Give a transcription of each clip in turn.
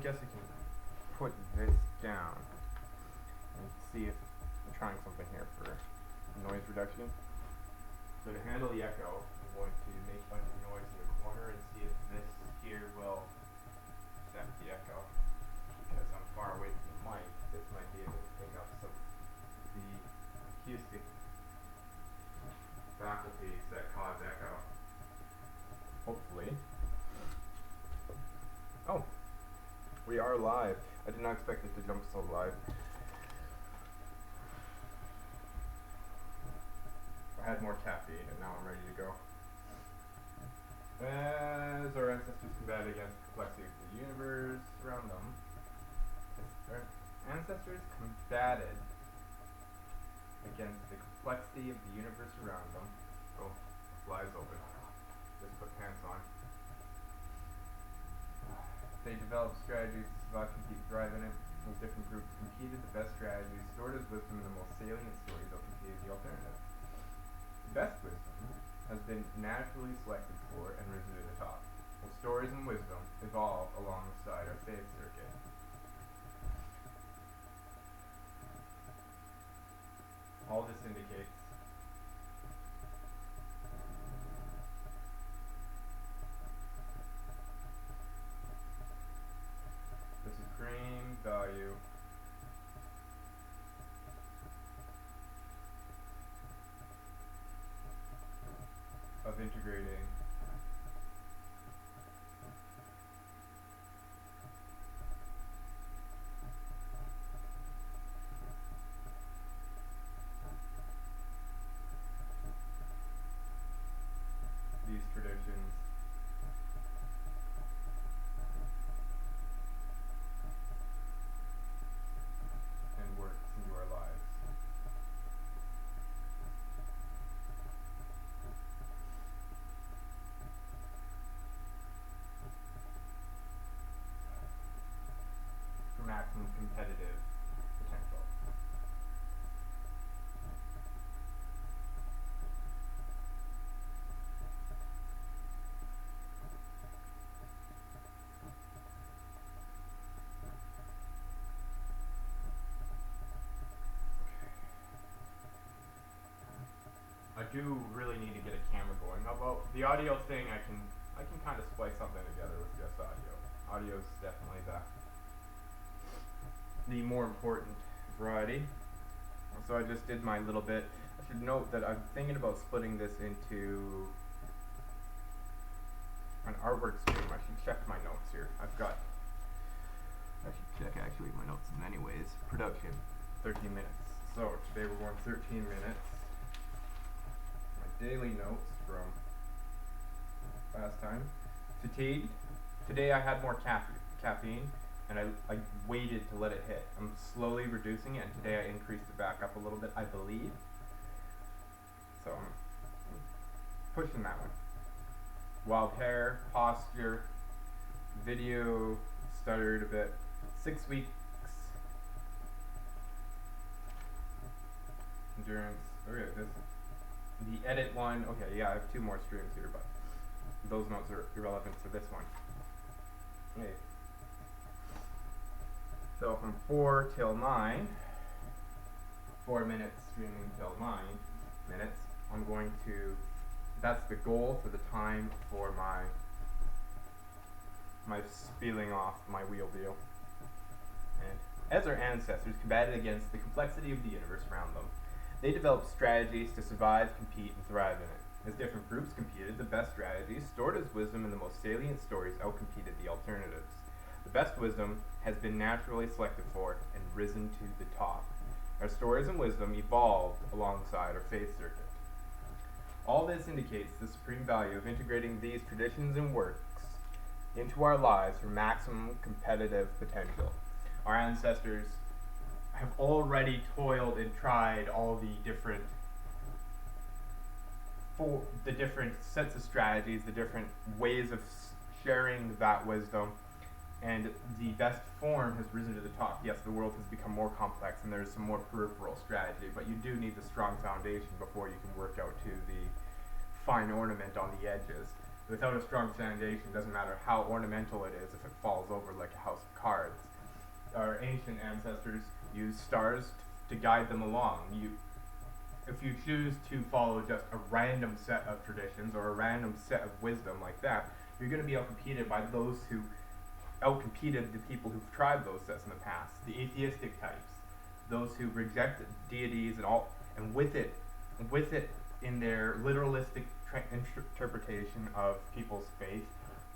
guess I can put this down and see if I'm trying something here for noise reduction. So to handle the echo, I'm going to make a bunch of noise in the corner and see if this here will set the echo. Because I'm far away from the mic, this might be able to pick up some of the acoustic faculties that cause echo. Hopefully. Oh, we are live. I did not expect it to jump so live. I had more caffeine and now I'm ready to go. As our ancestors combated against the complexity of the universe around them, our ancestors combated against the complexity of the universe around them. Oh, flies open. Just put pants on. They developed strategies to survive, compete, thrive in it. As different groups competed, the best strategies stored as wisdom in the most salient stories outcompeted the alternatives. The best wisdom has been naturally selected for and risen to the top. While stories and wisdom evolve alongside our faith circuit. All this indicates the supreme value of integrating these traditions and works into our lives. For maximum competitive potential. I do really need to get a camera going. Although the audio thing, I can kind of splice something together with just audio. Audio is definitely the more important variety. So I just did my little bit. I should note that I'm thinking about splitting this into an artwork stream. I should check my notes here. I should check actually my notes in many ways. Production, 13 minutes. So today we're going 13 minutes. My daily notes from last time. Fatigue. Today I had more caffeine and I waited to let it hit. I'm slowly reducing it and today I increased it back up a little bit, I believe. So I'm pushing that one. Wild hair, posture, video stuttered a bit. 6 weeks. Endurance. Okay, the edit one. Okay, yeah, I have 2 more streams here, but those notes are irrelevant for this one. Okay. So from 4 till 9, 4 minutes streaming till 9 minutes, I'm going to, that's the goal for the time for my spilling off my wheel deal. And as our ancestors combated against the complexity of the universe around them, they developed strategies to survive, compete, and thrive in it. As different groups competed, the best strategies, stored as wisdom in the most salient stories, outcompeted the alternatives. The best wisdom has been naturally selected for and risen to the top. Our stories and wisdom evolved alongside our faith circuit. All this indicates the supreme value of integrating these traditions and works into our lives for maximum competitive potential. Our ancestors have already toiled and tried all the different sets of strategies, the different ways of sharing that wisdom, and the best form has risen to the top. Yes, the world has become more complex and there's some more peripheral strategy, but you do need the strong foundation before you can work out to the fine ornament on the edges. Without a strong foundation, it doesn't matter how ornamental it is if it falls over like a house of cards. Our ancient ancestors used stars to guide them along. If you choose to follow just a random set of traditions or a random set of wisdom like that, you're going to be outcompeted by those who outcompeted the people who've tried those sets in the past. The atheistic types, those who reject deities and all, and with it in their literalistic interpretation of people's faith,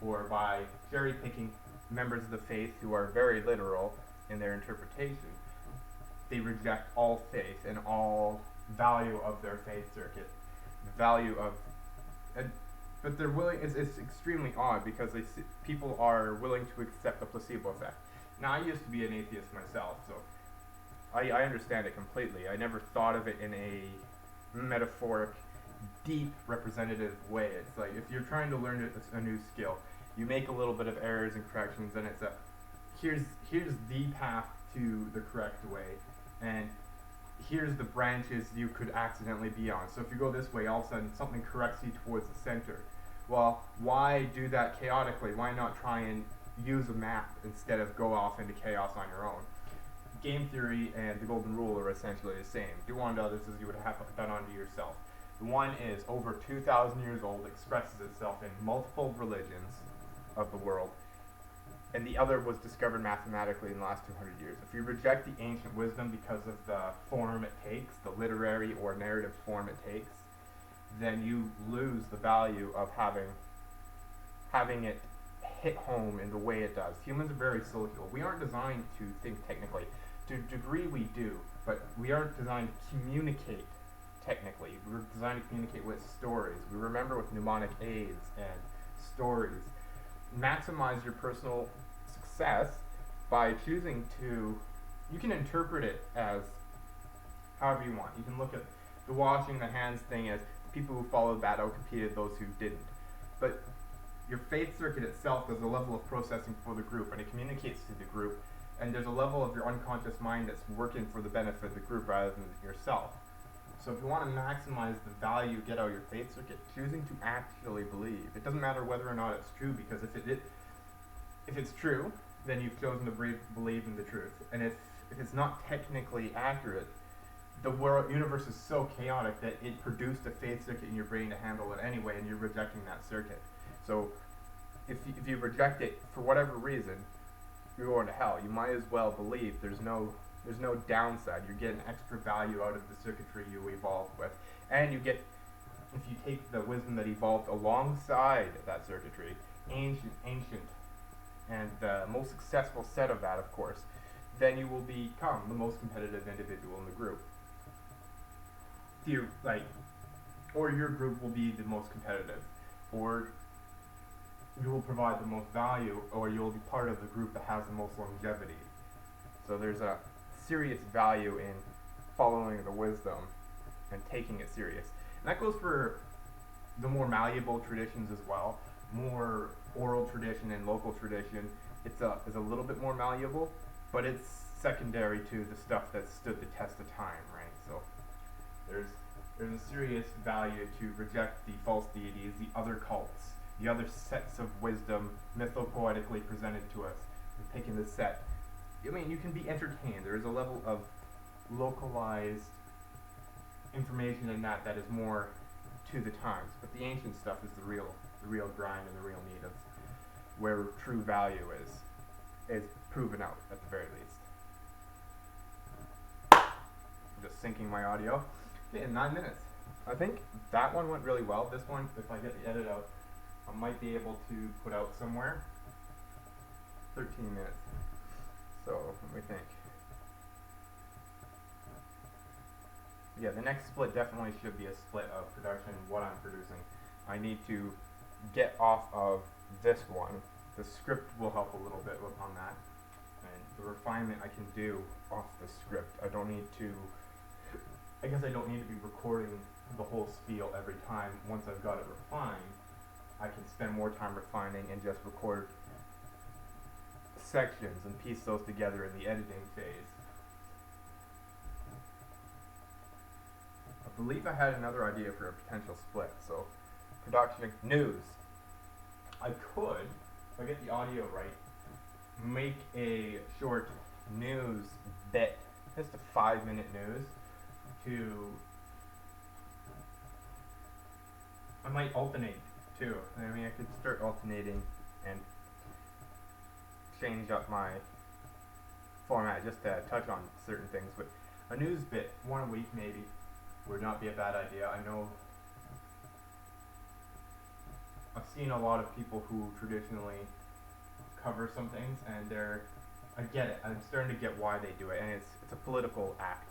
or by cherry picking members of the faith who are very literal in their interpretation. They reject all faith and all value of their faith circuit, the value of, but they're willing. It's extremely odd because people are willing to accept the placebo effect. Now, I used to be an atheist myself, so I understand it completely. I never thought of it in a metaphoric, deep, representative way. It's like if you're trying to learn a new skill, you make a little bit of errors and corrections, and it's here's the path to the correct way, and here's the branches you could accidentally be on. So if you go this way, all of a sudden something corrects you towards the center. Well, why do that chaotically? Why not try and use a map instead of go off into chaos on your own? Game theory and the golden rule are essentially the same. Do unto others as you would have done unto yourself. The one is over 2,000 years old, expresses itself in multiple religions of the world, and the other was discovered mathematically in the last 200 years. If you reject the ancient wisdom because of the form it takes, the literary or narrative form it takes, then you lose the value of having it hit home in the way it does. Humans are very social. We aren't designed to think technically. To a degree we do, but we aren't designed to communicate technically. We're designed to communicate with stories. We remember with mnemonic aids and stories. Maximize your personal success by choosing to, you can interpret it as however you want. You can look at the washing the hands thing as people who followed that outcompeted those who didn't. But your faith circuit itself does a level of processing for the group, and it communicates to the group, and there's a level of your unconscious mind that's working for the benefit of the group rather than yourself. So if you want to maximize the value you get out of your faith circuit, choosing to actually believe. It doesn't matter whether or not it's true, because if it's true, then you've chosen to believe in the truth. And if it's not technically accurate, the universe is so chaotic that it produced a faith circuit in your brain to handle it anyway, and you're rejecting that circuit. So if you reject it for whatever reason, you're going to hell. You might as well believe there's no downside. You're getting extra value out of the circuitry you evolved with. And you get, if you take the wisdom that evolved alongside that circuitry, ancient, and the most successful set of that, of course, then you will become the most competitive individual in the group. Or your group will be the most competitive, or you will provide the most value, or you'll be part of the group that has the most longevity. So there's a serious value in following the wisdom and taking it serious. And that goes for the more malleable traditions as well. More oral tradition and local tradition is a little bit more malleable, but it's secondary to the stuff that stood the test of time, right? So there's a serious value to reject the false deities, the other cults, the other sets of wisdom mythopoetically presented to us, and picking the set. I mean, you can be entertained. There is a level of localized information in that is more to the times. But the ancient stuff is the real grind and the real need of where true value is proven out at the very least. I'm just syncing my audio. Okay, in 9 minutes. I think that one went really well. This one, if I get the edit out, I might be able to put out somewhere. 13 minutes. So, let me think. Yeah, the next split definitely should be a split of production, what I'm producing. I need to get off of this one. The script will help a little bit on that. And the refinement I can do off the script. I guess I don't need to be recording the whole spiel every time. Once I've got it refined, I can spend more time refining and just record sections and piece those together in the editing phase. I believe I had another idea for a potential split. So, production news. I could, if I get the audio right, make a short news bit, just a 5-minute news, to, I might alternate too. I mean, I could start alternating and change up my format just to touch on certain things, but a news bit, one a week maybe, would not be a bad idea. I know I've seen a lot of people who traditionally cover some things, and I get it. I'm starting to get why they do it, and it's a political act.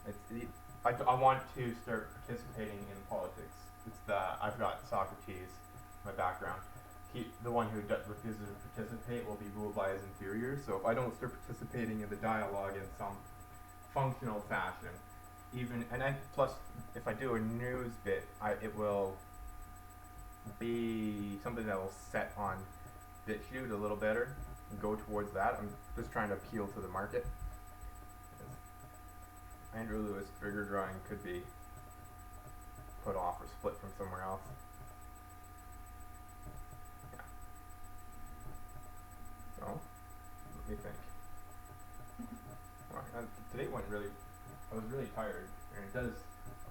I want to start participating in politics. I've got Socrates, my background. The one who refuses to participate will be ruled by his inferiors. So if I don't start participating in the dialogue in some functional fashion, plus if I do a news bit, it will be something that will set on BitChute a little better and go towards that. I'm just trying to appeal to the market. Andrew Lewis figure drawing could be put off or split from somewhere else. Yeah. So, let me think. Well, today went really, I was really tired, and I've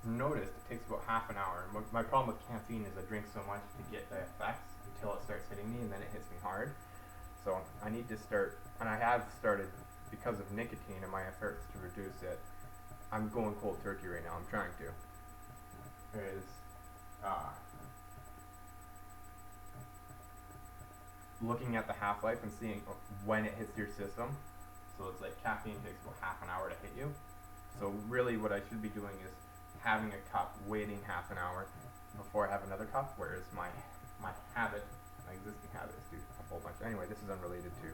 noticed it takes about half an hour. My problem with caffeine is I drink so much to get the effects until it starts hitting me, and then it hits me hard. So I need to start, and I have started, because of nicotine and my efforts to reduce it, I'm going cold turkey right now. I'm trying to. Looking at the half-life and seeing when it hits your system. So it's like caffeine takes about half an hour to hit you. So really what I should be doing is having a cup, waiting half an hour before I have another cup, whereas my existing habit is to a whole bunch. Anyway, this is unrelated to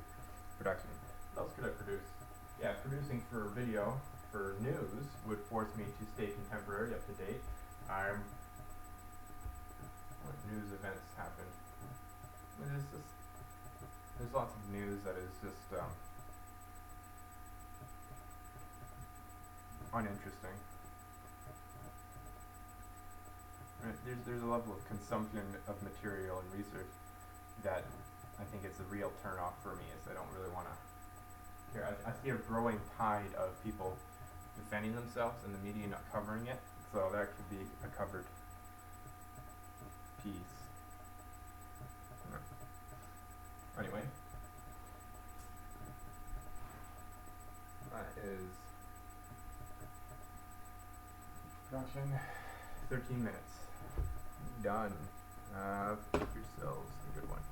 production. What else could I produce? Yeah, producing for video, for news, would force me to stay contemporary, up to date. What news events happen? There's lots of news that is just uninteresting. There's a level of consumption of material and research that I think is a real turnoff for me. Is I don't really want to hear. I see a growing tide of people defending themselves and the media not covering it. So that could be a covered piece. Anyway, that is production. 13 minutes. Done. Yourselves a good one.